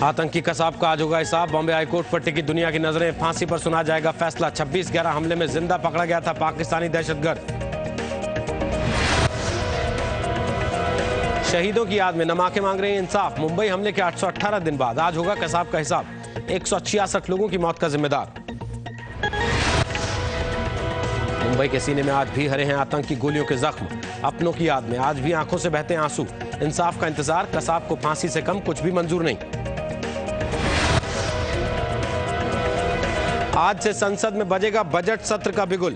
आतंकी कसाब का आज होगा हिसाब। बॉम्बे हाईकोर्ट पर टिकी दुनिया की नजरें। फांसी पर सुना जाएगा फैसला। 26/11 हमले में जिंदा पकड़ा गया था पाकिस्तानी दहशतगर्द। शहीदों की याद में नमाके मांग रहे हैं इंसाफ। मुंबई हमले के 818 दिन बाद आज होगा कसाब का हिसाब। 166 लोगों की मौत का जिम्मेदार। मुंबई के सीने में आज भी हरे हैं आतंक की गोलियों के जख्म। अपनों की याद में आज भी आंखों से बहते हैं आंसू। इंसाफ का इंतजार, कसाब को फांसी से कम कुछ भी मंजूर नहीं। आज से संसद में बजेगा बजट सत्र का बिगुल।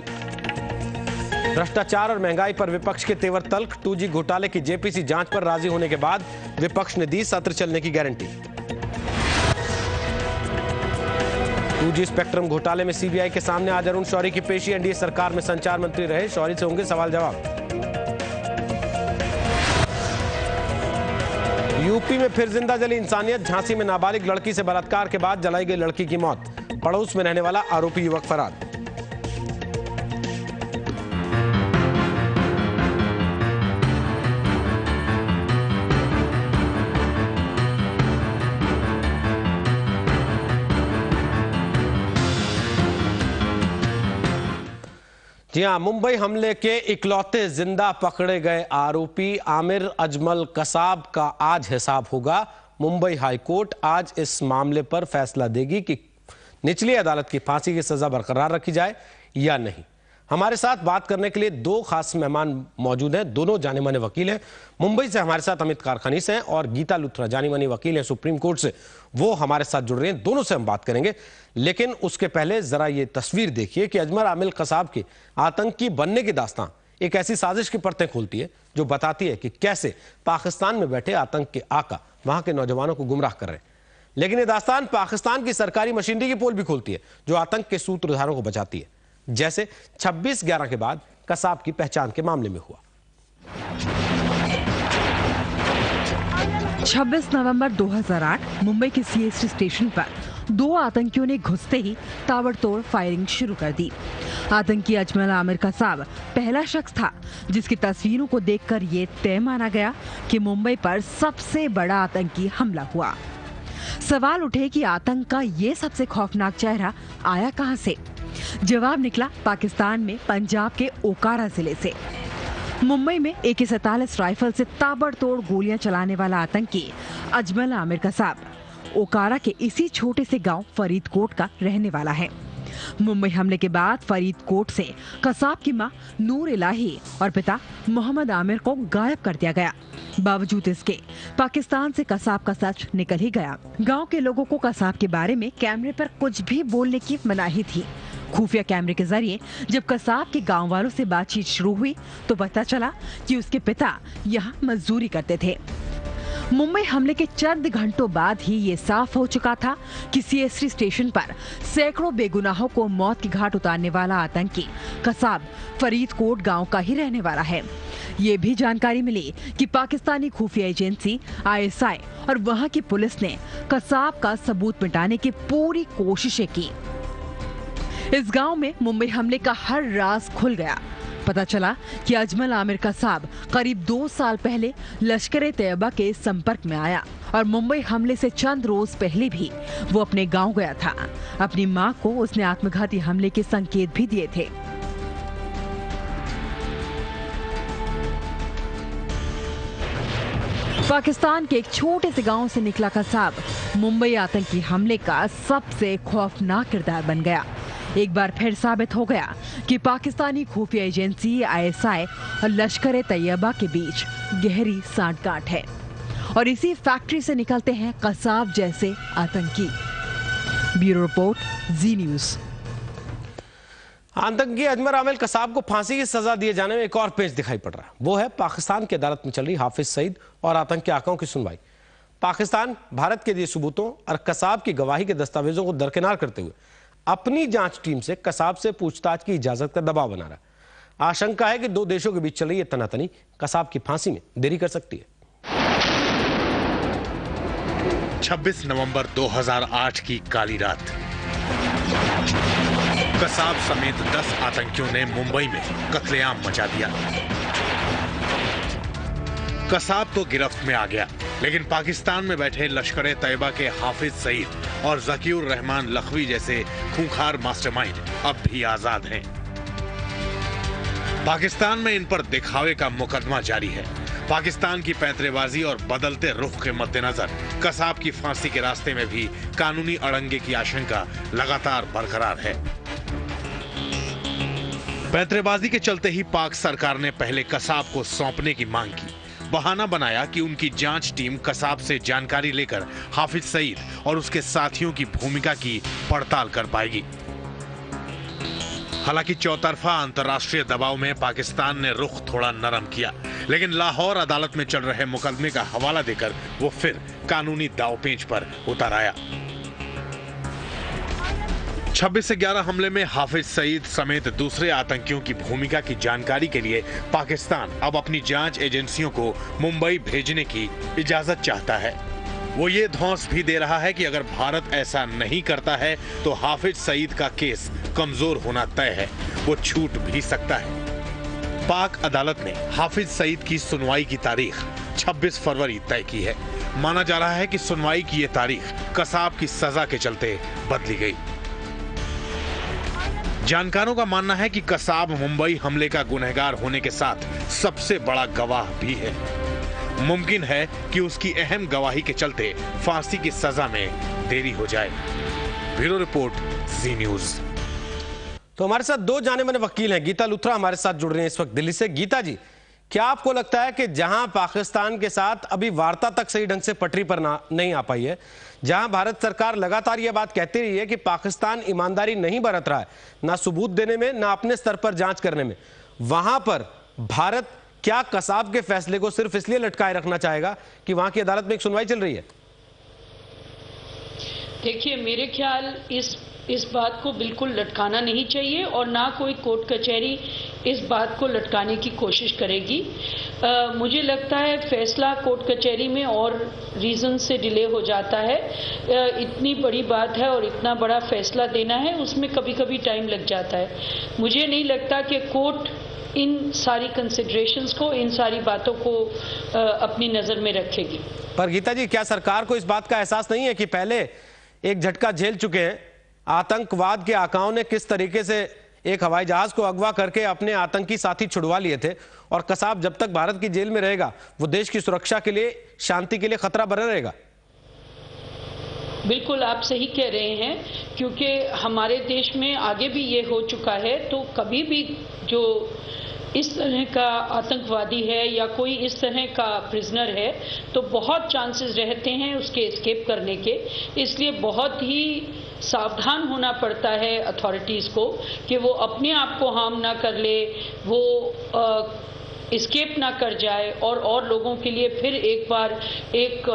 भ्रष्टाचार और महंगाई पर विपक्ष के तेवर तल्ख। 2G घोटाले की जेपीसी जांच पर राजी होने के बाद विपक्ष ने दी सत्र चलने की गारंटी। 2G स्पेक्ट्रम घोटाले में सीबीआई के सामने आज अरुण शौरी की पेशी। एनडीए सरकार में संचार मंत्री रहे, शौरी से होंगे सवाल जवाब। यूपी में फिर जिंदा जली इंसानियत। झांसी में नाबालिग लड़की से बलात्कार के बाद जलाई गई लड़की की मौत। पड़ोस में रहने वाला आरोपी युवक फरार। जी हां, मुंबई हमले के इकलौते जिंदा पकड़े गए आरोपी आमिर अजमल कसाब का आज हिसाब होगा। मुंबई हाईकोर्ट आज इस मामले पर फैसला देगी कि निचली अदालत की फांसी की सजा बरकरार रखी जाए या नहीं। हमारे साथ बात करने के लिए दो खास मेहमान मौजूद हैं। दोनों जाने माने वकील हैं। मुंबई से हमारे साथ अमित कारखानीस हैं और गीता लुथरा जानी मानी वकील हैं सुप्रीम कोर्ट से, वो हमारे साथ जुड़ रहे हैं। दोनों से हम बात करेंगे, लेकिन उसके पहले जरा ये तस्वीर देखिए कि अजमल आमिर कसाब के आतंकी बनने की दास्तां एक ऐसी साजिश की परतें खोलती है जो बताती है कि कैसे पाकिस्तान में बैठे आतंक के आका वहां के नौजवानों को गुमराह कर रहे हैं। लेकिन ये दास्तान पाकिस्तान की सरकारी मशीनरी की पोल भी खोलती है जो आतंक के सूत्रधारों को बचाती है, जैसे 26/11 के बाद कसाब की पहचान के मामले में हुआ। 26 नवंबर 2008 मुंबई के सीएसटी स्टेशन पर दो आतंकियों ने घुसते ही ताबड़तोड़ फायरिंग शुरू कर दी। आतंकी अजमल आमिर कसाब पहला शख्स था जिसकी तस्वीरों को देखकर ये तय माना गया कि मुंबई पर सबसे बड़ा आतंकी हमला हुआ। सवाल उठे कि आतंक का ये सबसे खौफनाक चेहरा आया कहां से? जवाब निकला पाकिस्तान में पंजाब के ओकारा जिले से। मुंबई में AK-47 राइफल से ताबड़तोड़ गोलियां चलाने वाला आतंकी अजमल आमिर कसाब ओकारा के इसी छोटे से गांव फरीदकोट का रहने वाला है। मुंबई हमले के बाद फरीदकोट से कसाब की मां नूर इलाही और पिता मोहम्मद आमिर को गायब कर दिया गया। बावजूद इसके पाकिस्तान से कसाब का सच निकल ही गया। गांव के लोगों को कसाब के बारे में कैमरे पर कुछ भी बोलने की मनाही थी। खुफिया कैमरे के जरिए जब कसाब के गांव वालों से बातचीत शुरू हुई तो पता चला कि उसके पिता यहाँ मजदूरी करते थे। मुंबई हमले के चंद घंटों बाद ही ये साफ हो चुका था कि सीएसटी स्टेशन पर सैकड़ों बेगुनाहों को मौत की घाट उतारने वाला आतंकी कसाब फरीदकोट गांव का ही रहने वाला है। ये भी जानकारी मिली कि पाकिस्तानी खुफिया एजेंसी ISI और वहां की पुलिस ने कसाब का सबूत मिटाने की पूरी कोशिशें की। इस गांव में मुंबई हमले का हर राज खुल गया। पता चला कि अजमल आमिर कसाब करीब 2 साल पहले लश्कर-ए-तैयबा के संपर्क में आया और मुंबई हमले से चंद रोज पहले भी वो अपने गांव गया था। अपनी मां को उसने आत्मघाती हमले के संकेत भी दिए थे। पाकिस्तान के एक छोटे से गांव से निकला कसाब मुंबई आतंकी हमले का सबसे खौफनाक किरदार बन गया। एक बार फिर साबित हो गया कि पाकिस्तानी खुफिया एजेंसी ISI और लश्कर-ए-तैयबा के बीच गहरी सांठगांठ है और इसी फैक्ट्री से निकलते हैं कसाब जैसे आतंकी। ब्यूरो रिपोर्ट, जी न्यूज़। आतंकी अजमल आमिर कसाब को फांसी की सजा दिए जाने में एक और पेच दिखाई पड़ रहा है। वो है पाकिस्तान की अदालत में चल रही हाफिज सईद और आतंकी आकाओं की सुनवाई। पाकिस्तान भारत के दिए सबूतों और कसाब की गवाही के दस्तावेजों को दरकिनार करते हुए अपनी जांच टीम से कसाब से पूछताछ की इजाजत का दबाव बना रहा है। आशंका है कि दो देशों के बीच चल रही तनातनी कसाब की फांसी में देरी कर सकती है। 26 नवंबर 2008 की काली रात कसाब समेत 10 आतंकियों ने मुंबई में कत्लेआम मचा दिया। कसाब तो गिरफ्त में आ गया, लेकिन पाकिस्तान में बैठे लश्कर तैयबा के हाफिज सईद और ज़कीउर रहमान लखवी जैसे खूंखार मास्टरमाइंड अब भी आजाद हैं। पाकिस्तान में इन पर दिखावे का मुकदमा जारी है। पाकिस्तान की पैंतरेबाजी और बदलते रुख के मद्देनजर कसाब की फांसी के रास्ते में भी कानूनी अड़ंगे की आशंका लगातार बरकरार है। पैंतरेबाजी के चलते ही पाक सरकार ने पहले कसाब को सौंपने की मांग की। बहाना बनाया कि उनकी जांच टीम कसाब से जानकारी लेकर हाफिज सईद और उसके साथियों की भूमिका की पड़ताल कर पाएगी। हालांकि चौतरफा अंतर्राष्ट्रीय दबाव में पाकिस्तान ने रुख थोड़ा नरम किया, लेकिन लाहौर अदालत में चल रहे मुकदमे का हवाला देकर वो फिर कानूनी दांवपेच पर उतर आया। 26 से 11 हमले में हाफिज सईद समेत दूसरे आतंकियों की भूमिका की जानकारी के लिए पाकिस्तान अब अपनी जांच एजेंसियों को मुंबई भेजने की इजाजत चाहता है। वो ये धौंस भी दे रहा है कि अगर भारत ऐसा नहीं करता है तो हाफिज सईद का केस कमजोर होना तय है, वो छूट भी सकता है। पाक अदालत ने हाफिज सईद की सुनवाई की तारीख 26 फरवरी तय की है। माना जा रहा है कि सुनवाई की ये तारीख कसाब की सजा के चलते बदली गई। जानकारों का मानना है कि कसाब मुंबई हमले का गुनहगार होने के साथ सबसे बड़ा गवाह भी है। मुमकिन है कि उसकी अहम गवाही के चलते फांसी की सजा में देरी हो जाए। ब्यूरो रिपोर्ट, जी न्यूज। तो हमारे साथ दो जाने-माने वकील हैं। गीता लुथरा हमारे साथ जुड़ रहे हैं इस वक्त दिल्ली से। गीता जी, क्या आपको लगता है कि जहां पाकिस्तान के साथ अभी वार्ता तक सही ढंग से पटरी पर नहीं आ पाई है, जहां भारत सरकार लगातार यह बात कहती रही है कि पाकिस्तान ईमानदारी नहीं बरत रहा है, ना सबूत देने में ना अपने स्तर पर जांच करने में, वहां पर भारत क्या कसाब के फैसले को सिर्फ इसलिए लटकाए रखना चाहेगा कि वहां की अदालत में एक सुनवाई चल रही है? देखिए, मेरे ख्याल इस बात को बिल्कुल लटकाना नहीं चाहिए और ना कोई कोर्ट कचहरी इस बात को लटकाने की कोशिश करेगी। मुझे लगता है फैसला कोर्ट कचहरी में और रीज़न से डिले हो जाता है। इतनी बड़ी बात है और इतना बड़ा फैसला देना है, उसमें कभी कभी टाइम लग जाता है। मुझे नहीं लगता कि कोर्ट इन सारी कंसिडरेशंस को, इन सारी बातों को अपनी नज़र में रखेगी। पर गीता जी, क्या सरकार को इस बात का एहसास नहीं है कि पहले एक झटका झेल चुके हैं? आतंकवाद के आकाओं ने किस तरीके से एक हवाई जहाज को अगवा करके अपने आतंकी साथी छुड़वा लिए थे, और कसाब जब तक भारत की जेल में रहेगा वो देश की सुरक्षा के लिए, शांति के लिए खतरा बना रहेगा। बिल्कुल आप सही कह रहे हैं, क्योंकि हमारे देश में आगे भी ये हो चुका है। तो कभी भी जो इस तरह का आतंकवादी है या कोई इस तरह का प्रिजनर है तो बहुत चांसेस रहते हैं उसके एस्केप करने के। इसलिए बहुत ही सावधान होना पड़ता है अथॉरिटीज़ को कि वो अपने आप को हार्म ना कर ले, वो एस्केप ना कर जाए और लोगों के लिए फिर एक बार एक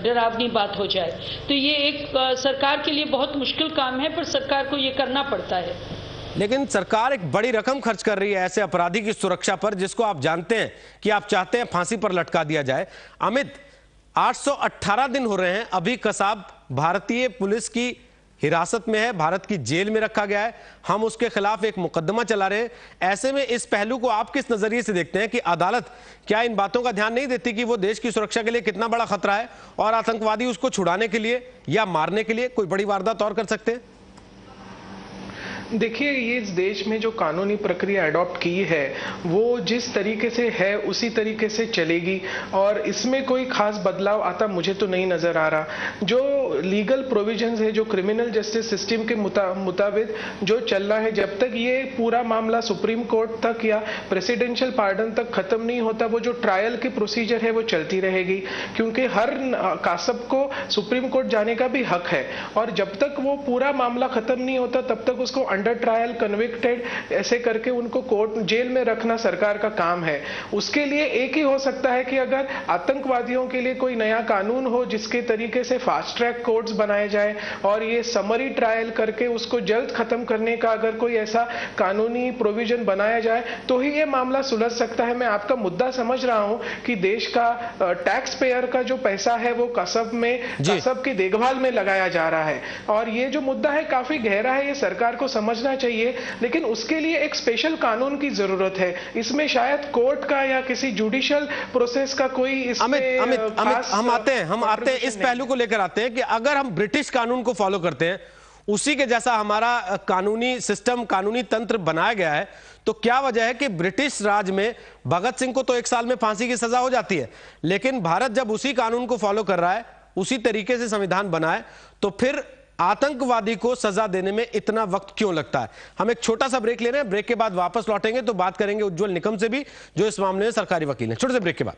डरावनी बात हो जाए। तो ये एक सरकार के लिए बहुत मुश्किल काम है, पर सरकार को ये करना पड़ता है। लेकिन सरकार एक बड़ी रकम खर्च कर रही है ऐसे अपराधी की सुरक्षा पर जिसको आप जानते हैं कि आप चाहते हैं फांसी पर लटका दिया जाए। अमित, 818 दिन हो रहे हैं, अभी कसाब भारतीय पुलिस की हिरासत में है, भारत की जेल में रखा गया है, हम उसके खिलाफ एक मुकदमा चला रहे हैं। ऐसे में इस पहलू को आप किस नजरिए से देखते हैं कि अदालत क्या इन बातों का ध्यान नहीं देती कि वो देश की सुरक्षा के लिए कितना बड़ा खतरा है और आतंकवादी उसको छुड़ाने के लिए या मारने के लिए कोई बड़ी वारदात और कर सकते हैं? देखिए, ये इस देश में जो कानूनी प्रक्रिया अडॉप्ट की है वो जिस तरीके से है उसी तरीके से चलेगी और इसमें कोई खास बदलाव आता मुझे तो नहीं नजर आ रहा। जो लीगल प्रोविजंस है, जो क्रिमिनल जस्टिस सिस्टम के मुताबिक जो चल रहा है, जब तक ये पूरा मामला सुप्रीम कोर्ट तक या प्रेसिडेंशियल पार्डन तक खत्म नहीं होता, वो जो ट्रायल की प्रोसीजर है वो चलती रहेगी, क्योंकि हर कासब को सुप्रीम कोर्ट जाने का भी हक है। और जब तक वो पूरा मामला खत्म नहीं होता तब तक उसको अंडर ट्रायल, कन्विक्टेड ऐसे करके उनको कोर्ट जेल में रखना सरकार का काम है। उसके लिए एक ही हो सकता है कि अगर आतंकवादियों के लिए कोई नया कानून हो जिसके तरीके से फास्ट ट्रैक कोर्ट्स बनाए जाए और ये समरी ट्रायल करके उसको जल्द खत्म करने का अगर कोई ऐसा कानूनी प्रोविजन बनाया जाए तो ही ये मामला सुलझ सकता है। मैं आपका मुद्दा समझ रहा हूं कि देश का टैक्स पेयर का जो पैसा है वो कसब में, कसब की देखभाल में लगाया जा रहा है और ये जो मुद्दा है काफी गहरा है, ये सरकार को समझ समझना चाहिए, लेकिन उसके लिए एक स्पेशल कानून की जरूरत है। इसमें शायद कोर्ट का या किसी जुडिशियल प्रोसेस का कोई इसमें अमित हम आते हैं इस पहलू को लेकर आते हैं कि अगर हम ब्रिटिश कानून को फॉलो करते हैं, उसी के जैसा हमारा कानूनी सिस्टम, कानूनी तंत्र बनाया गया है, तो क्या वजह है कि ब्रिटिश राज में भगत सिंह को तो 1 साल में फांसी की सजा हो जाती है, लेकिन भारत जब उसी कानून को फॉलो कर रहा है, उसी तरीके से संविधान बना है, तो फिर आतंकवादी को सजा देने में इतना वक्त क्यों लगता है? हम एक छोटा सा ब्रेक ले रहे हैं, ब्रेक के बाद वापस लौटेंगे तो बात करेंगे उज्जवल निकम से भी, जो इस मामले में सरकारी वकील हैं। छोटे से ब्रेक के बाद।